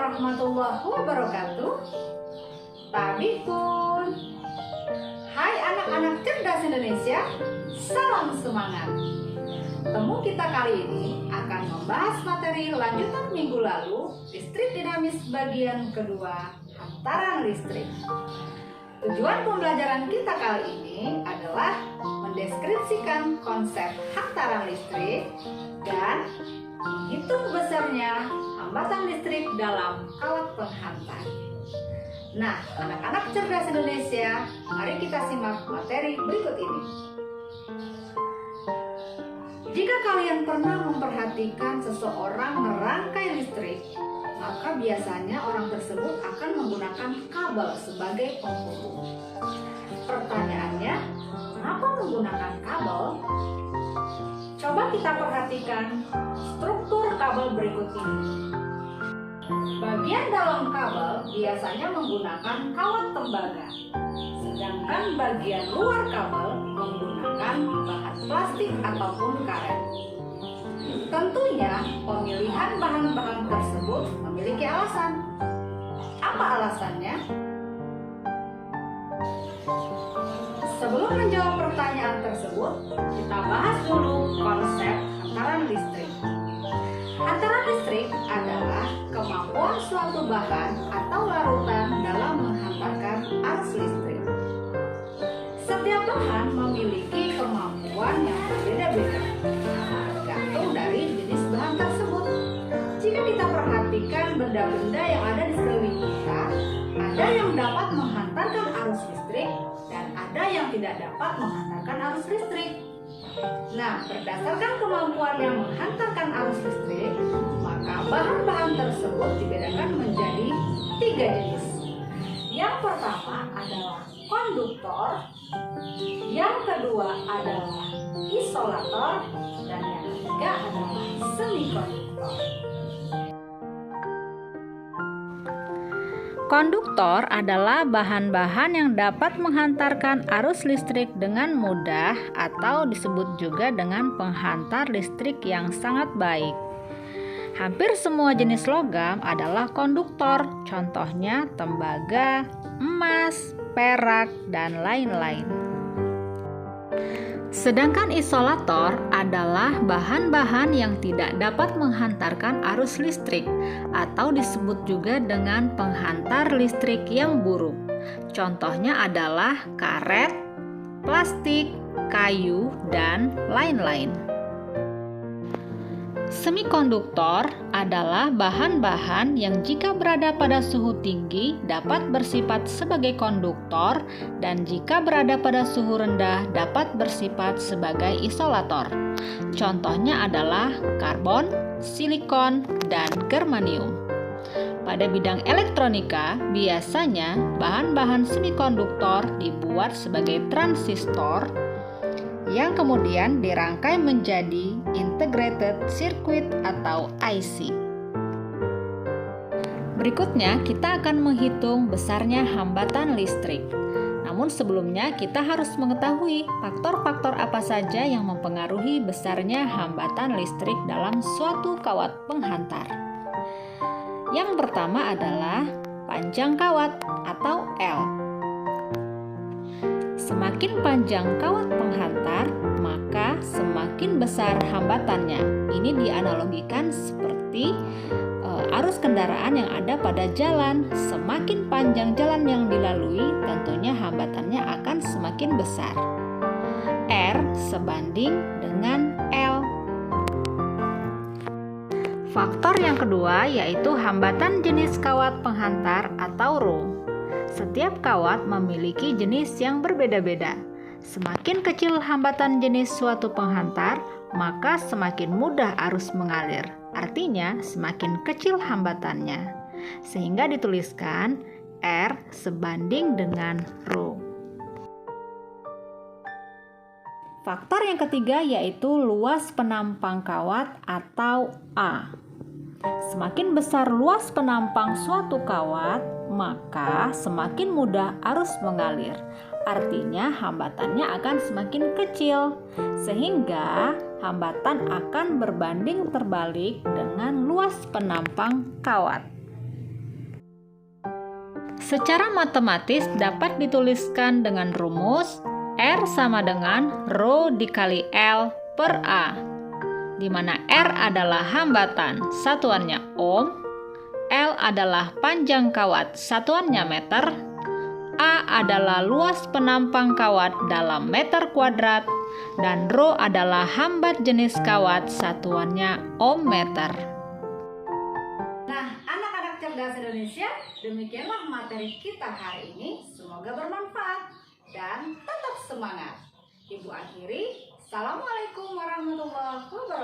warahmatullahi wabarakatuh. Tabikun. Hai anak-anak cerdas Indonesia, salam semangat. Temu kita kali ini akan membahas materi lanjutan minggu lalu, listrik dinamis bagian kedua, hantaran listrik. Tujuan pembelajaran kita kali ini adalah mendeskripsikan konsep hantaran listrik dan menghitung besarnya hambatan listrik dalam kawat penghantar. Nah, anak-anak cerdas Indonesia, mari kita simak materi berikut ini. Jika kalian pernah memperhatikan seseorang merangkai listrik, maka biasanya orang tersebut akan menggunakan kabel sebagai penghubung. Pertanyaannya, kenapa menggunakan kabel? Coba kita perhatikan struktur kabel berikut ini. Bagian dalam kabel biasanya menggunakan kawat tembaga, sedangkan bagian luar kabel menggunakan bahan plastik ataupun karet. Tentunya pemilihan bahan-bahan tersebut memiliki alasan. Apa alasannya? Sebelum menjawab pertanyaan tersebut, kita bahas dulu konsep hantaran listrik. Hantaran listrik adalah kemampuan suatu bahan atau larutan dalam menghantarkan arus listrik. Setiap bahan memiliki kemampuan yang berbeda-beda, tergantung dari jenis bahan tersebut. Jika kita perhatikan benda-benda yang ada di sekeliling kita, ada yang dapat menghantarkan arus listrik dan ada yang tidak dapat menghantarkan arus listrik. Nah, berdasarkan kemampuan yang menghantarkan arus listrik, maka bahan-bahan tersebut dibedakan menjadi 3 jenis. Yang pertama adalah konduktor, yang kedua adalah isolator, dan yang ketiga adalah semikonduktor. Konduktor adalah bahan-bahan yang dapat menghantarkan arus listrik dengan mudah atau disebut juga dengan penghantar listrik yang sangat baik. Hampir semua jenis logam adalah konduktor, contohnya tembaga, emas, perak, dan lain-lain. Sedangkan isolator adalah bahan-bahan yang tidak dapat menghantarkan arus listrik atau disebut juga dengan penghantar listrik yang buruk. Contohnya adalah karet, plastik, kayu, dan lain-lain. Semikonduktor adalah bahan-bahan yang jika berada pada suhu tinggi dapat bersifat sebagai konduktor dan jika berada pada suhu rendah dapat bersifat sebagai isolator. Contohnya adalah karbon, silikon, dan germanium. Pada bidang elektronika, biasanya bahan-bahan semikonduktor dibuat sebagai transistor yang kemudian dirangkai menjadi integrated circuit atau IC. Berikutnya kita akan menghitung besarnya hambatan listrik. Namun sebelumnya kita harus mengetahui faktor-faktor apa saja yang mempengaruhi besarnya hambatan listrik dalam suatu kawat penghantar. Yang pertama adalah panjang kawat atau L. Semakin panjang kawat penghantar, maka semakin besar hambatannya. Ini dianalogikan seperti arus kendaraan yang ada pada jalan. Semakin panjang jalan yang dilalui, tentunya hambatannya akan semakin besar. R sebanding dengan L. Faktor yang kedua yaitu hambatan jenis kawat penghantar atau Rho. Setiap kawat memiliki jenis yang berbeda-beda. Semakin kecil hambatan jenis suatu penghantar, maka semakin mudah arus mengalir. Artinya, semakin kecil hambatannya. Sehingga dituliskan R sebanding dengan Rho. Faktor yang ketiga yaitu luas penampang kawat atau A. Semakin besar luas penampang suatu kawat, maka semakin mudah arus mengalir. Artinya hambatannya akan semakin kecil, sehingga hambatan akan berbanding terbalik dengan luas penampang kawat. Secara matematis dapat dituliskan dengan rumus R sama dengan Rho dikali L per A, di mana R adalah hambatan, satuannya ohm, L adalah panjang kawat, satuannya meter, A adalah luas penampang kawat dalam meter kuadrat, dan Rho adalah hambat jenis kawat, satuannya ohm meter. Nah, anak-anak cerdas Indonesia, demikianlah materi kita hari ini. Semoga bermanfaat dan tetap semangat. Ibu akhiri, Assalamualaikum warahmatullahi wabarakatuh.